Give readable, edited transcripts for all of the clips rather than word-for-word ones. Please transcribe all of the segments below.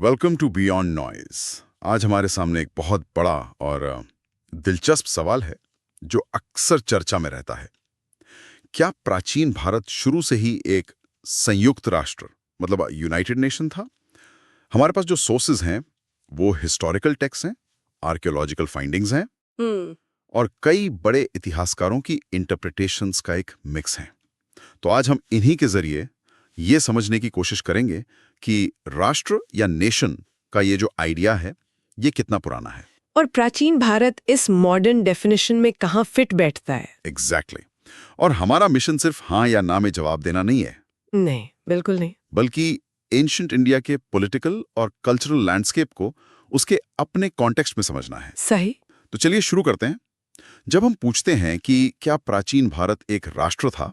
Welcome to beyond noise. आज हमारे सामने एक बहुत बड़ा और दिलचस्प सवाल है जो अक्सर चर्चा में रहता है। क्या प्राचीन भारत शुरू से ही एक संयुक्त राष्ट्र मतलब यूनाइटेड नेशन था? हमारे पास जो सोर्सेज हैं वो हिस्टोरिकल टेक्स्ट हैं, आर्कियोलॉजिकल फाइंडिंग्स हैं और कई बड़े इतिहासकारों की इंटरप्रिटेशंस का एक मिक्स है। तो आज हम इन्हीं के जरिए ये समझने की कोशिश करेंगे कि राष्ट्र या नेशन का ये जो आइडिया है ये कितना पुराना है और प्राचीन भारत इस मॉडर्न डेफिनेशन में कहाँ फिट बैठता है। एग्जैक्टली और हमारा मिशन सिर्फ हाँ या ना में जवाब देना नहीं है, नहीं, बिल्कुल नहीं, बल्कि एंशिएंट इंडिया के पॉलिटिकल और कल्चरल लैंडस्केप को उसके अपने कॉन्टेक्स्ट में समझना है। सही। तो चलिए शुरू करते हैं। जब हम पूछते हैं कि क्या प्राचीन भारत एक राष्ट्र था,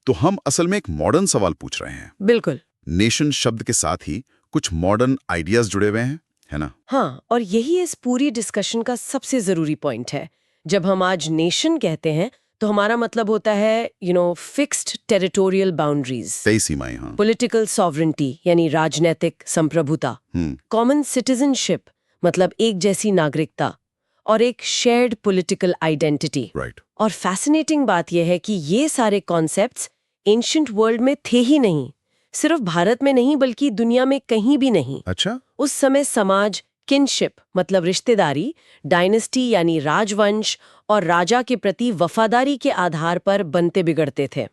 तो हम असल में एक मॉडर्न सवाल पूछ रहे हैं। बिल्कुल। नेशन शब्द के साथ ही कुछ मॉडर्न आइडियाज जुड़े हुए हैं, है ना? हाँ, और यही इस पूरी डिस्कशन का सबसे जरूरी पॉइंट है। जब हम आज नेशन कहते हैं तो हमारा मतलब होता है फिक्स्ड टेरिटोरियल बाउंड्रीज, तय सीमाएं, हाँ। पॉलिटिकल सॉवरेंटी यानी राजनीतिक संप्रभुता, कॉमन सिटीजनशिप मतलब एक जैसी नागरिकता और एक शेयर्ड पॉलिटिकल आइडेंटिटी। राइट। और फैसिनेटिंग बात यह है कि ये सारे कॉन्सेप्ट्स एंशिएंट वर्ल्ड में थे ही नहीं, सिर्फ भारत में नहीं बल्कि दुनिया में कहीं भी नहीं। अच्छा। उस समय समाज किनशिप मतलब रिश्तेदारी, डायनेस्टी यानी राजवंश और राजा के प्रति वफादारी के आधार पर बनते बिगड़ते थे,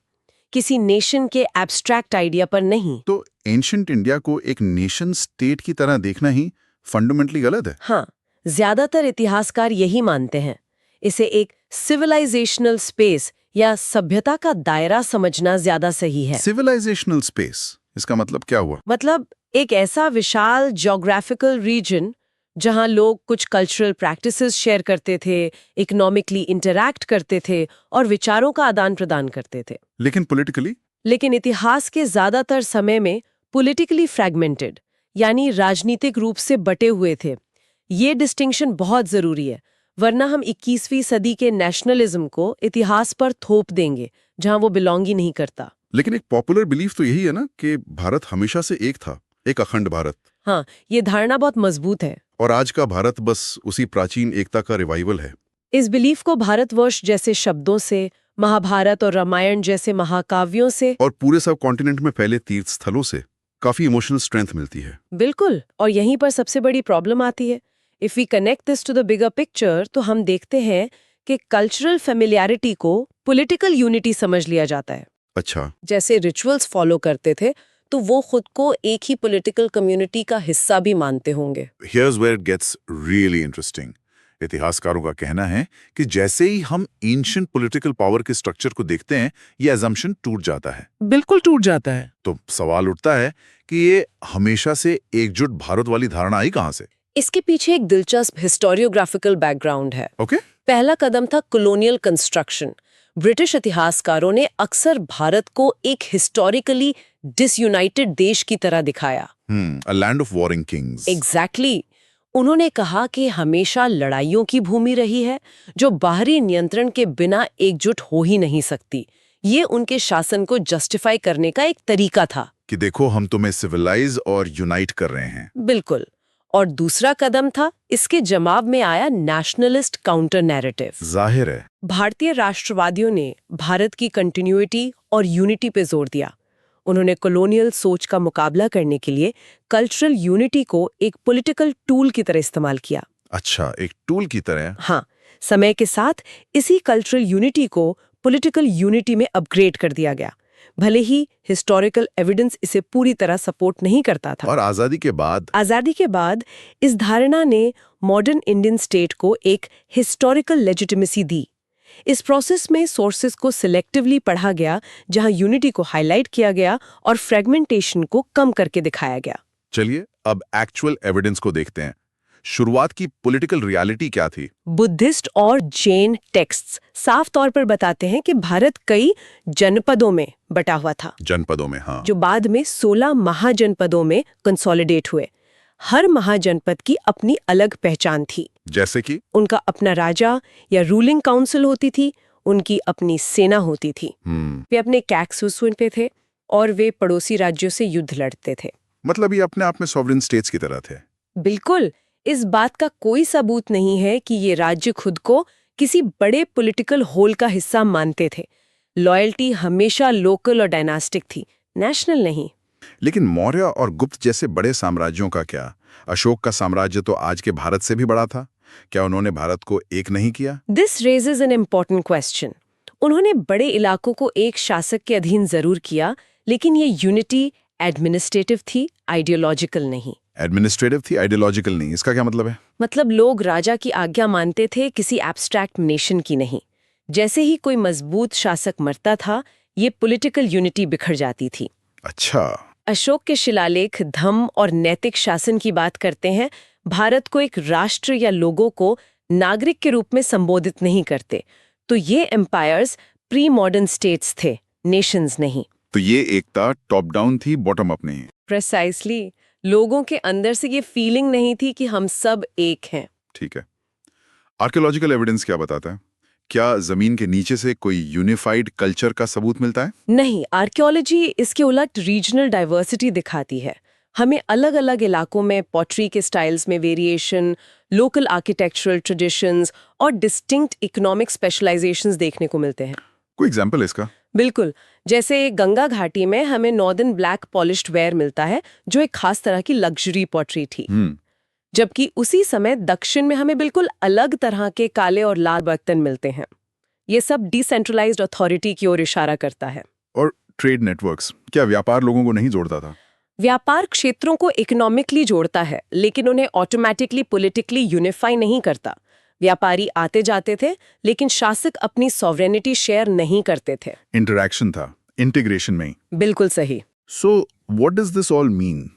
किसी नेशन के एब्स्ट्रैक्ट आइडिया पर नहीं। तो एंशिएंट इंडिया को एक नेशन स्टेट की तरह देखना ही फंडामेंटली गलत है। हाँ, ज्यादातर इतिहासकार यही मानते हैं। इसे एक सिविलाइजेशनल स्पेस या सभ्यता का दायरा समझना ज्यादा सही है। सिविलाइजेशनल स्पेस, इसका मतलब क्या हुआ? मतलब एक ऐसा विशाल ज्योग्राफिकल रीजन जहां लोग कुछ कल्चरल प्रैक्टिसेस शेयर करते थे, इकोनॉमिकली इंटरैक्ट करते थे और विचारों का आदान प्रदान करते थे। लेकिन पॉलिटिकली? लेकिन इतिहास के ज्यादातर समय में पॉलिटिकली फ्रैगमेंटेड यानी राजनीतिक रूप से बटे हुए थे। ये डिस्टिंक्शन बहुत जरूरी है, वरना हम 21वीं सदी के नेशनलिज्म को इतिहास पर थोप देंगे जहां वो बिलोंग ही नहीं करता। लेकिन एक पॉपुलर बिलीफ तो यही है ना कि भारत हमेशा से एक था, एक अखंड भारत। हाँ, ये धारणा बहुत मजबूत है। और आज का भारत बस उसी प्राचीन एकता का रिवाइवल है। इस बिलीफ को भारतवर्ष जैसे शब्दों से, महाभारत और रामायण जैसे महाकाव्यों से और पूरे सब कॉन्टिनेंट में फैले तीर्थ स्थलों से काफी इमोशनल स्ट्रेंथ मिलती है। बिल्कुल। और यहीं पर सबसे बड़ी प्रॉब्लम आती है। If we connect this to the bigger picture तो हम देखते हैं कि कल्चरल फेमिलियरिटी को पॉलिटिकल यूनिटी समझ लिया जाता है। अच्छा। जैसे रिचुअल्स फॉलो करते थे तो वो खुद को एक ही पॉलिटिकल कम्युनिटी का हिस्सा भी मानते होंगे। Here's where it gets really interesting. इतिहासकारों का कहना है कि जैसे ही हम एंशिएंट पॉलिटिकल पावर के स्ट्रक्चर को देखते हैं, ये अजम्पशन टूट जाता है। बिल्कुल टूट जाता है। तो सवाल उठता है कि ये हमेशा से एकजुट भारत वाली धारणा आई कहां से? इसके पीछे एक दिलचस्प हिस्टोरियोग्राफिकल बैकग्राउंड है। ओके। पहला कदम था कॉलोनियल कंस्ट्रक्शन। ब्रिटिश इतिहासकारों ने अक्सर भारत को एक हिस्टोरिकली डिसयूनाइटेड देश की तरह दिखाया। A land of warring kings. Exactly. उन्होंने कहा कि हमेशा लड़ाइयों की भूमि रही है जो बाहरी नियंत्रण के बिना एकजुट हो ही नहीं सकती। ये उनके शासन को जस्टिफाई करने का एक तरीका था कि देखो हम तुम्हें सिविलाइज और यूनाइट कर रहे हैं। बिल्कुल। और दूसरा कदम था, इसके जवाब में आया नेशनलिस्ट काउंटर नैरेटिव। जाहिर है भारतीय राष्ट्रवादियों ने भारत की कंटिन्यूटी और यूनिटी पे जोर दिया। उन्होंने कॉलोनियल सोच का मुकाबला करने के लिए कल्चरल यूनिटी को एक पॉलिटिकल टूल की तरह इस्तेमाल किया। अच्छा, एक टूल की तरह। हाँ, समय के साथ इसी कल्चरल यूनिटी को पॉलिटिकल यूनिटी में अपग्रेड कर दिया गया, भले ही हिस्टोरिकल एविडेंस इसे पूरी तरह सपोर्ट नहीं करता था। और आजादी के बाद इस धारणा ने मॉडर्न इंडियन स्टेट को एक हिस्टोरिकल लेजिटिमेसी दी। इस प्रोसेस में सोर्सेस को सिलेक्टिवली पढ़ा गया, जहां यूनिटी को हाईलाइट किया गया और फ्रेगमेंटेशन को कम करके दिखाया गया। चलिए अब एक्चुअल एविडेंस को देखते हैं। शुरुआत की पॉलिटिकल रियलिटी क्या थी? बुद्धिस्ट और जैन टेक्स्ट्स साफ तौर पर बताते हैं कि भारत कई जनपदों में बटा हुआ था। जनपदों में, हाँ। जो बाद में 16 महाजनपदों में कंसोलिडेट हुए। हर महाजनपद की अपनी अलग पहचान थी। जैसे कि उनका अपना राजा या रूलिंग काउंसिल होती थी, उनकी अपनी सेना होती थी। वे अपने कैक्सुसुन पे थे और वे पड़ोसी राज्यों से युद्ध लड़ते थे। मतलब ये अपने आप में सॉवरेन स्टेट्स की तरह थे। बिल्कुल, इस बात का कोई सबूत नहीं है कि ये राज्य खुद को किसी बड़े पॉलिटिकल होल का हिस्सा मानते थे। लॉयल्टी हमेशा लोकल और डायनास्टिक थी, नेशनल नहीं। लेकिन मौर्य और गुप्त जैसे बड़े साम्राज्यों का क्या? अशोक का साम्राज्य तो आज के भारत से भी बड़ा था। क्या उन्होंने भारत को एक नहीं किया? This raises an important question. उन्होंने बड़े इलाकों को एक शासक के अधीन जरूर किया, लेकिन ये यूनिटी एडमिनिस्ट्रेटिव थी, आइडियोलॉजिकल नहीं। एडमिनिस्ट्रेटिव थी, आइडियोलॉजिकल नहीं। इसका क्या मतलब है? मतलब लोग राजा की आज्ञा मानते थे, किसी एब्स्ट्रैक्ट नेशन की नहीं। जैसे ही कोई मजबूत शासक मरता था, ये पॉलिटिकल यूनिटी बिखर जाती थी। अच्छा। अशोक के शिलालेख धम्म और नैतिक शासन की बात करते हैं। भारत को एक राष्ट्र या लोगों को नागरिक के रूप में संबोधित नहीं करते। तो ये एम्पायर्स प्री मॉडर्न स्टेट्स थे, नेशंस नहीं। तो ये एकता टॉप डाउन थी, बॉटम अप नहीं। प्रिसाइसली, लोगों के अंदर से ये फीलिंग नहीं थी कि हम सब एक हैं। ठीक है। आर्कियोलॉजिकल एविडेंस क्या बताता है? क्या जमीन के नीचे से कोई यूनिफाइड कल्चर का सबूत मिलता है? नहीं, आर्कियोलॉजी इसके उलट रीजनल डाइवर्सिटी दिखाती है। हमें अलग अलग इलाकों में पॉटरी के स्टाइल्स में वेरिएशन, लोकल आर्किटेक्चरल ट्रेडिशंस और डिस्टिंक्ट इकोनॉमिक स्पेशलाइजेशंस देखने को मिलते हैं। कोई एग्जाम्पल इसका? बिल्कुल, जैसे गंगा घाटी में हमें नॉर्दर्न ब्लैक पॉलिश्ड वेयर मिलता है, जो एक खास तरह की लग्जरी पॉटरी थी। जबकि उसी समय दक्षिण में हमें बिल्कुल अलग तरह के काले और लाल बर्तन मिलते हैं। ये सब डिसेंट्रलाइज्ड अथॉरिटी की ओर इशारा करता है। और ट्रेड नेटवर्क्स, क्या व्यापार लोगों को नहीं जोड़ता था? व्यापार क्षेत्रों को इकोनॉमिकली जोड़ता है, लेकिन उन्हें ऑटोमैटिकली पॉलिटिकली यूनिफाई नहीं करता। व्यापारी आते जाते थे, लेकिन शासक अपनी सॉवरेनिटी शेयर नहीं करते थे। इंटरैक्शन था, इंटीग्रेशन में। बिल्कुल सही। So what does this all mean?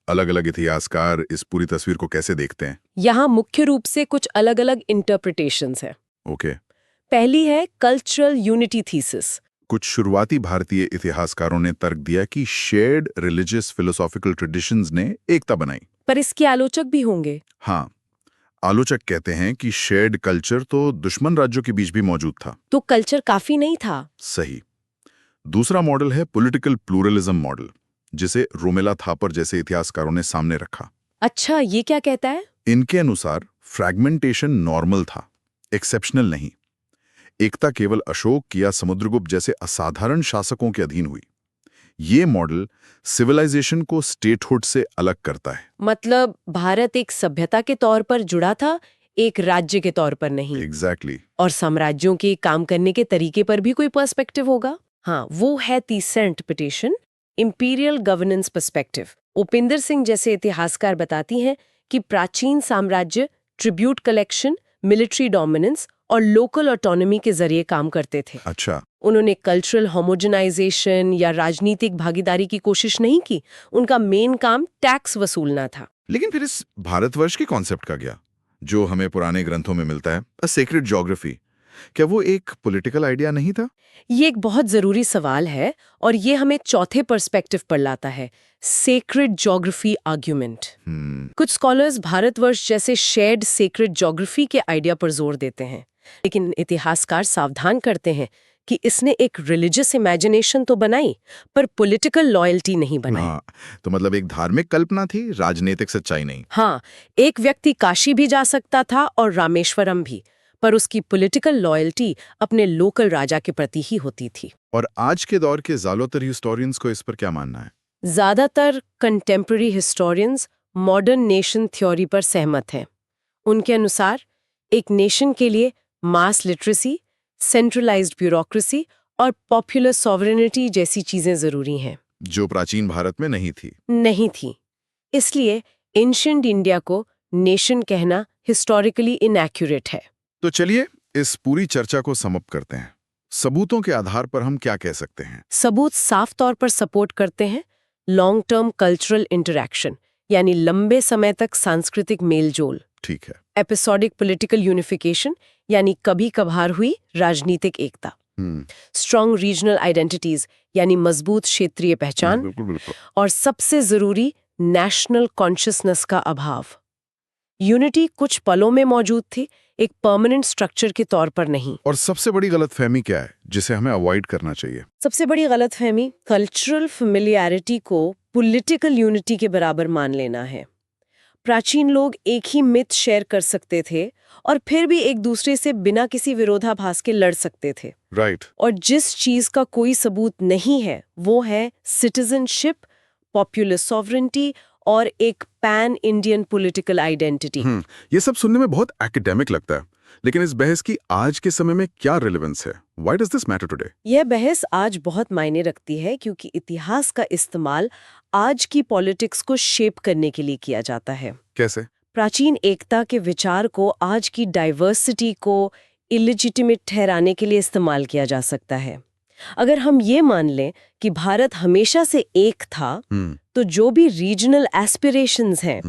अलग अलग इतिहासकार इस पूरी तस्वीर को कैसे देखते हैं? यहाँ मुख्य रूप से कुछ अलग अलग इंटरप्रिटेशंस हैं। ओके। पहली है कल्चरल यूनिटी थीसिस। कुछ शुरुआती भारतीय इतिहासकारों ने तर्क दिया कि शेयर्ड रिलीजियस फिलोसॉफिकल ट्रेडिशंस ने एकता बनाई। पर इसके आलोचक भी होंगे। हाँ, आलोचक कहते हैं कि शेयर्ड कल्चर तो दुश्मन राज्यों के बीच भी मौजूद था। तो कल्चर काफी नहीं था। सही। दूसरा मॉडल है पॉलिटिकल प्लूरलिज्म मॉडल, जिसे रोमेला थापर जैसे इतिहासकारों ने सामने रखा। अच्छा, ये क्या कहता है? इनके अनुसार फ्रैगमेंटेशन नॉर्मल था, एक्सेप्शनल नहीं। एकता केवल अशोक या समुद्रगुप्त जैसे असाधारण शासकों के अधीन हुई। ये मॉडल सिविलाइजेशन को स्टेटहुड से अलग करता है। मतलब भारत एक सभ्यता के तौर पर जुड़ा था, एक राज्य के तौर पर नहीं। एग्जैक्टली। और साम्राज्यों के काम करने के तरीके पर भी कोई पर्सपेक्टिव होगा। हाँ, वो है तीसरा interpretation, imperial governance perspective. Upinder Singh जैसे इतिहासकार बताती हैं कि प्राचीन साम्राज्य ट्रिब्यूट कलेक्शन, मिलिट्री डोमिनेंस और लोकल ऑटोनॉमी के जरिए काम करते थे। अच्छा। उन्होंने कल्चरल होमोजेनाइजेशन या राजनीतिक भागीदारी की कोशिश नहीं की। उनका मेन काम टैक्स वसूलना था। लेकिन फिर इस भारतवर्ष के कॉन्सेप्ट का क्या, जो हमें पुराने ग्रंथों में मिलता है, अ सेक्रेड ज्योग्राफी? क्या वो एक पॉलिटिकल आइडिया नहीं था? ये एक बहुत जरूरी सवाल है और ये हमें चौथे पर्सपेक्टिव पर लाता है, सेक्रेड ज्योग्राफी आर्ग्यूमेंट। कुछ स्कॉलर्स भारतवर्ष जैसे शेयर्ड सेक्रेड ज्योग्राफी के आइडिया पर जोर देते हैं, लेकिन इतिहासकार सावधान करते हैं कि इसने एक रिलीजियस इमेजिनेशन तो बनाई, पर पॉलिटिकल लॉयल्टी नहीं बनाई। हाँ, तो मतलब एक धार्मिक कल्पना थी, राजनीतिक सच्चाई नहीं। हाँ, एक व्यक्ति काशी भी जा सकता था और रामेश्वरम भी, पर उसकी पॉलिटिकल लॉयल्टी अपने लोकल राजा के प्रति ही होती थी। और आज के दौर के ज़्यादातर हिस्टोरियंस को इस पर क्या मानना है? ज्यादातर contemporary historians modern nation theory पर सहमत हैं। उनके अनुसार एक नेशन के लिए मास लिटरेसी, सेंट्रलाइज्ड ब्यूरोक्रेसी और पॉपुलर सॉवरेनिटी जैसी चीजें जरूरी हैं, जो प्राचीन भारत में नहीं थी। इसलिए एंशिएंट इंडिया को नेशन कहना हिस्टोरिकली इनएक्यूरेट है। तो चलिए इस पूरी चर्चा को सम अप करते हैं। सबूतों के आधार पर हम क्या कह सकते हैं? सबूत साफ तौर पर सपोर्ट करते हैं लॉन्ग टर्म कल्चरल इंटरैक्शन, यानी लंबे समय तक सांस्कृतिक मेलजोल। ठीक है। एपिसोडिक पॉलिटिकल यूनिफिकेशन, यानी कभी कभार हुई राजनीतिक एकता। स्ट्रॉन्ग रीजनल आइडेंटिटीज, यानी मजबूत क्षेत्रीय पहचान। बिल्कुल। और सबसे जरूरी नेशनल कॉन्शियसनेस का अभाव। यूनिटी कुछ पलों में मौजूद थी, एक परमानेंट स्ट्रक्चर के तौर पर नहीं। और सबसे बड़ी गलतफहमी क्या है जिसे हमें अवॉइड करना चाहिए? सबसे बड़ी गलतफहमी कल्चरल फेमिलियरिटी को पॉलिटिकल यूनिटी के बराबर मान लेना है। प्राचीन लोग एक ही मिथ शेयर कर सकते थे और फिर भी एक दूसरे से बिना किसी विरोधाभास के लड़ सकते थे। राइट। और जिस चीज का कोई सबूत नहीं है वो है सिटीजनशिप, पॉपुलर सॉवरेंटी और एक पैन इंडियन पॉलिटिकल आइडेंटिटी। ये सब सुनने में बहुत एकेडमिक लगता है, लेकिन इस बहस की आज के समय में क्या रिलेवेंस है? Why does this matter today? यह बहस आज बहुत मायने रखती है क्योंकि इतिहास का इस्तेमाल आज की पॉलिटिक्स को शेप करने के लिए किया जाता है। कैसे? प्राचीन एकता के विचार को आज की डाइवर्सिटी को इलिजिटिमेट ठहराने के लिए इस्तेमाल किया जा सकता है। अगर हम ये मान लें कि भारत हमेशा से एक था, तो जो भी रीजनल एस्पिरेशंस हैं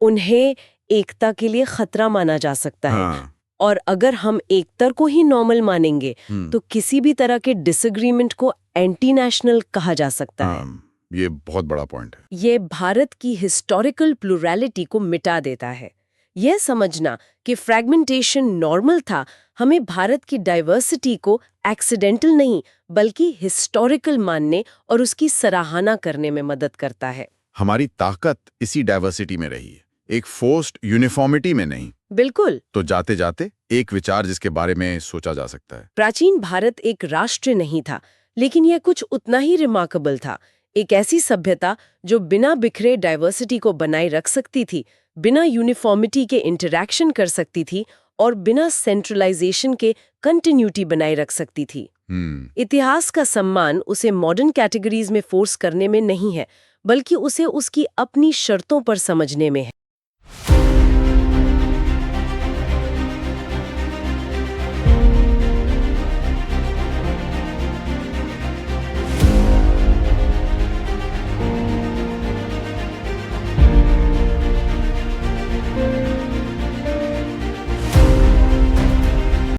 उन्हें एकता के लिए खतरा माना जा सकता है। और अगर हम एकता को ही नॉर्मल मानेंगे तो किसी भी तरह के डिसएग्रीमेंट को एंटी नेशनल कहा जा सकता है। ये बहुत बड़ा पॉइंट है। ये भारत की हिस्टोरिकल प्लुरैलिटी को मिटा देता है। यह समझना कि फ्रैगमेंटेशन नॉर्मल था हमें भारत की डाइवर्सिटी को एक्सीडेंटल नहीं बल्कि हिस्टोरिकल मानने और उसकी सराहना करने में मदद करता है। हमारी ताकत इसी डाइवर्सिटी में रही है, एक फोर्स्ड यूनिफॉर्मिटी में नहीं। बिल्कुल। तो जाते जाते एक विचार जिसके बारे में सोचा जा सकता है। प्राचीन भारत एक राष्ट्र नहीं था, लेकिन यह कुछ उतना ही रिमार्केबल था। एक ऐसी सभ्यता जो बिना बिखरे डाइवर्सिटी को बनाए रख सकती थी, बिना यूनिफॉर्मिटी के इंटरैक्शन कर सकती थी और बिना सेंट्रलाइजेशन के कंटिन्यूटी बनाए रख सकती थी। इतिहास का सम्मान उसे मॉडर्न कैटेगरीज में फोर्स करने में नहीं है, बल्कि उसे उसकी अपनी शर्तों पर समझने में है।